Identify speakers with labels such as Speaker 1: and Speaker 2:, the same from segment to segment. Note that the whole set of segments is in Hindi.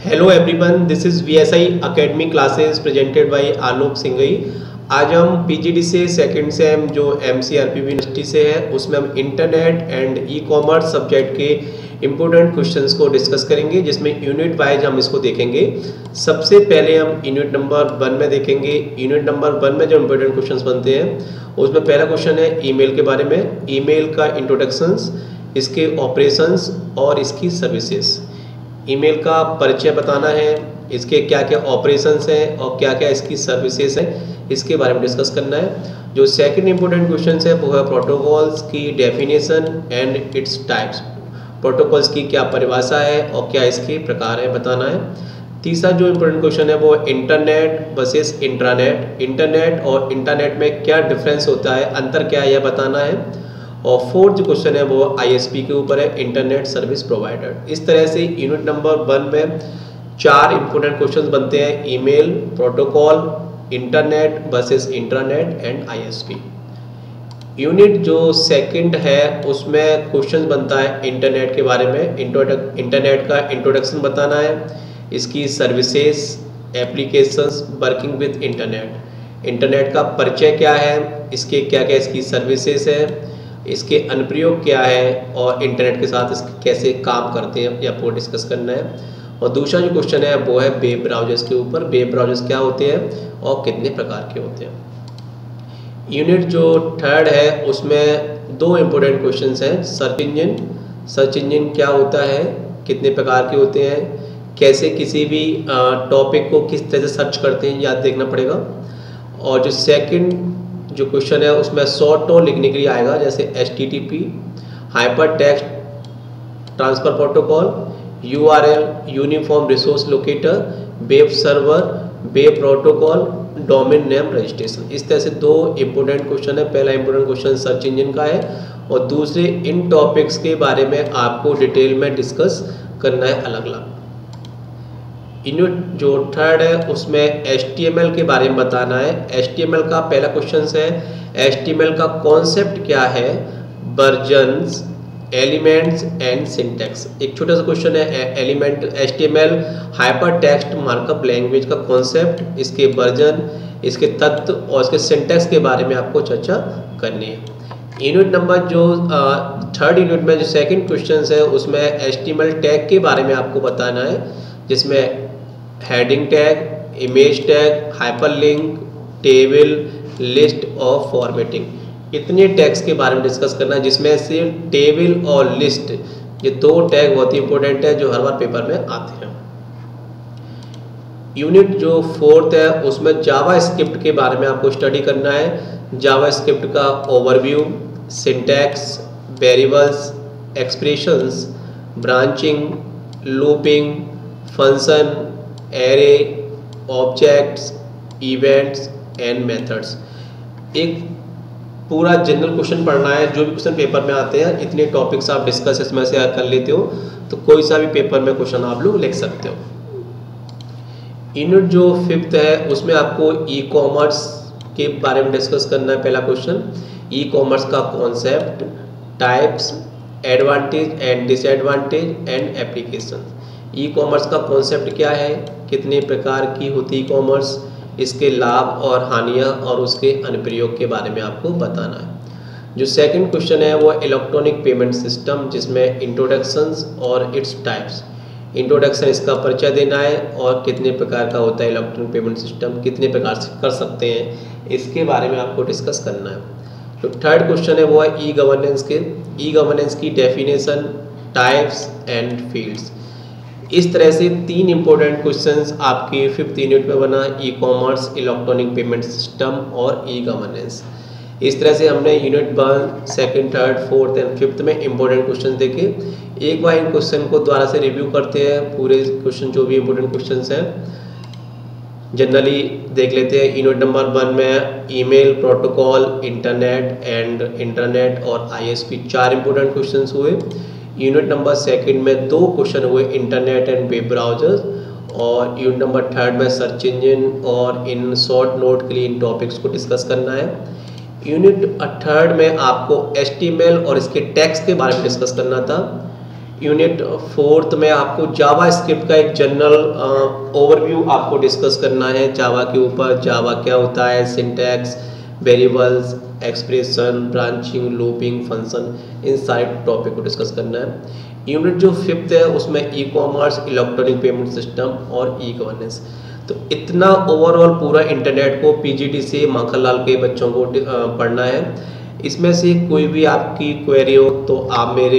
Speaker 1: Hello everyone, this is VSI academy classes presented by Alok Singhai. आज हम पीजीडी से सेकंड सेम जो एमसीआरपीवी यूनिवर्सिटी से है उसमें हम internet and e commerce subject के इम्पोर्टेंट क्वेश्चंस को डिस्कस करेंगे, जिसमें यूनिट वाइज हम इसको देखेंगे। सबसे पहले हम यूनिट नंबर 1 में देखेंगे। यूनिट नंबर 1 में जो इम्पोर्टेंट क्वेश्चंस बनते हैं उसमें पहला क्वेश्चन है ईमेल के बारे में। ईमेल का इंट्रोडक्शंस, इसके ऑपरेशंस और इसकी सर्विसेज। ईमेल का परिचय बताना है, इसके क्या क्या ऑपरेशंस हैं और क्या क्या इसकी सर्विसेज हैं, इसके बारे में डिस्कस करना है। जो सेकंड इंपॉर्टेंट क्वेश्चन है वो है प्रोटोकॉल्स की definition and its types. Protocols की क्या परिभाषा है और क्या इसके प्रकार है बताना है। तीसरा जो इम्पोर्टेंट क्वेश्चन है वो इंटरनेट वर्सेस इंट्रानेट। इंटरनेट और इंटरनेट में क्या डिफरेंस होता है, अंतर क्या है, यह बताना है। और फोर्थ जो क्वेश्चन है वो आईएसपी के ऊपर है, इंटरनेट सर्विस प्रोवाइडर। इस तरह से यूनिट नंबर 1 में 4 इंपोर्टेंट क्वेश्चंस बनते हैं: email, protocol, internet versus internet and ISP. Unit जो सेकंड है उसमें क्वेश्चन बनता है इंटरनेट के बारे में। इंटरनेट का इंट्रोडक्शन बताना है, इसकी services, applications working with internet. Internet का परिचय क्या है, इसके क्या क्या इसकी सर्विसेज है, इसके अनुप्रयोग क्या है और इंटरनेट के साथ इसके कैसे काम करते हैं, या आपको डिस्कस करना है। और दूसरा जो क्वेश्चन है वो है वेब ब्राउजर्स के ऊपर। वेब ब्राउजर्स क्या होते हैं और कितने प्रकार के होते हैं। यूनिट जो थर्ड है उसमें 2 इम्पोर्टेंट क्वेश्चंस हैं। सर्च इंजन, सर्च इंजन क्या होता है, कितने प्रकार के होते हैं, कैसे किसी भी टॉपिक को किस तरह से सर्च करते हैं, याद देखना पड़ेगा। और जो सेकंड जो क्वेश्चन है उसमें शॉर्ट नोट लिखने के लिए आएगा, जैसे HTTP, hyper text transfer protocol, URL uniform resource locator, web server, web protocol, domain name registration. इस तरह से 2 इम्पोर्टेंट क्वेश्चन है। पहला इम्पोर्टेंट क्वेश्चन सर्च इंजन का है और दूसरे इन टॉपिक्स के बारे में आपको डिटेल में डिस्कस करना है अलग अलग। यूनिट जो थर्ड है उसमें HTML के बारे में बताना है। HTML का पहला क्वेश्चन है HTML का कॉन्सेप्ट क्या है, वर्जन्स, एलिमेंट्स एंड सिंटैक्स। एक छोटा सा क्वेश्चन है element HTML hyper text markup language का कॉन्सेप्ट, इसके वर्जन, इसके तत्व और इसके सिंटैक्स के बारे में आपको चर्चा करनी है। यूनिट नंबर जो थर्ड यूनिट में जो सेकंड क्वेश्चन है उसमें HTML टैग के बारे में आपको बताना है, जिसमें heading tag, image tag, hyperlink, table, list और फॉर्मेटिंग। इतने टैग्स के बारे में डिस्कस करना है, जिसमें से टेबल और लिस्ट ये 2 टैग बहुत ही इंपॉर्टेंट है जो हर बार पेपर में आते हैं। यूनिट जो फोर्थ है उसमें जावा स्क्रिप्ट के बारे में आपको स्टडी करना है। जावा स्क्रिप्ट का overview, syntax, variables, expressions, branching, looping, function, array, objects, events and methods. एक पूरा जनरल क्वेश्चन पढ़ना है, जो भी क्वेश्चन पेपर में आते हैं इतने टॉपिक्स आप डिस्कस इसमें से कर लेते हो तो कोई सा भी पेपर में क्वेश्चन आप लोग लिख सकते हो। यूनिट जो फिफ्थ है उसमें आपको ई कॉमर्स के बारे में डिस्कस करना है। पहला क्वेश्चन, ई कॉमर्स का concept, types, advantage and disadvantage and application. E commerce का कॉन्सेप्ट क्या है, कितने प्रकार की होती है ई कॉमर्स, इसके लाभ और हानियाँ और उसके अनुप्रयोग के बारे में आपको बताना है। जो सेकंड क्वेश्चन है वो इलेक्ट्रॉनिक पेमेंट सिस्टम, जिसमें इंट्रोडक्शंस और इट्स टाइप्स। इंट्रोडक्शन, इसका परिचय देना है और कितने प्रकार का होता है इलेक्ट्रॉनिक पेमेंट सिस्टम, कितने प्रकार से कर सकते हैं, इसके बारे में आपको डिस्कस करना है। जो थर्ड क्वेश्चन है वो है ई गवर्नेंस के। ई गवर्नेंस की डेफिनेशन, टाइप्स एंड फील्ड्स। इस तरह से 3 इंपॉर्टेंट क्वेश्चंस आपके 5th यूनिट में बना, e commerce, electronic payment system और ई गवर्नेंस। इस तरह से हमने unit 1, second, third, fourth and 5th में इंपॉर्टेंट क्वेश्चन देखे। एक बार इन क्वेश्चन को दोबारा से रिव्यू करते हैं, पूरे क्वेश्चन जो भी इंपॉर्टेंट क्वेश्चन हैं जनरली देख लेते हैं। यूनिट नंबर 1 में email, protocol, internet and internet और आईएसपी 4 इंपॉर्टेंट क्वेश्चन हुए। यूनिट नंबर 2 में 2 क्वेश्चन हुए, इंटरनेट एंड वेब ब्राउजर्स। और यूनिट नंबर 3 में सर्च इंजन और इन शॉर्ट नोट के लिए इन टॉपिक्स को डिस्कस करना है। यूनिट थर्ड में आपको HTML और इसके टैग्स के बारे में डिस्कस करना था। यूनिट फोर्थ में आपको जावा स्क्रिप्ट का एक जनरल ओवरव्यू आपको डिस्कस करना है जावा के ऊपर। जावा क्या होता है, syntax, variables, expression, branching, looping, function, इन सारे टॉपिक को डिस्कस करना है। यूनिट जो फिफ्थ है उसमें ई-कॉमर्स, इलेक्ट्रॉनिक पेमेंट सिस्टम और ई-गवर्नेंस। तो इतना ओवरऑल पूरा इंटरनेट को PGD से माखनलाल के बच्चों को पढ़ना है। इसमें से कोई भी आपकी क्वेरी हो तो आप मेरे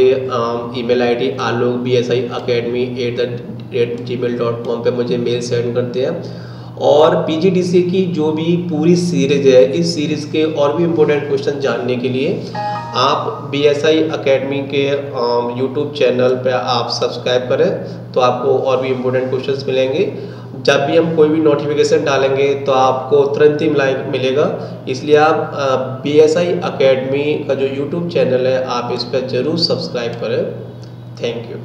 Speaker 1: ईमेल ID alok@bsiacademy@gmail.com पे मुझे मेल सेंड करते हैं। और PGDCA की जो भी पूरी सीरीज़ है, इस सीरीज़ के और भी इम्पोर्टेंट क्वेश्चन जानने के लिए आप BSI अकेडमी के यूट्यूब चैनल पे आप सब्सक्राइब करें, तो आपको और भी इम्पोर्टेंट क्वेश्चंस मिलेंगे। जब भी हम कोई भी नोटिफिकेशन डालेंगे तो आपको तुरंत ही मिलेगा। इसलिए आप BSI अकेडमी का जो यूट्यूब चैनल है आप इस पर ज़रूर सब्सक्राइब करें। Thank you.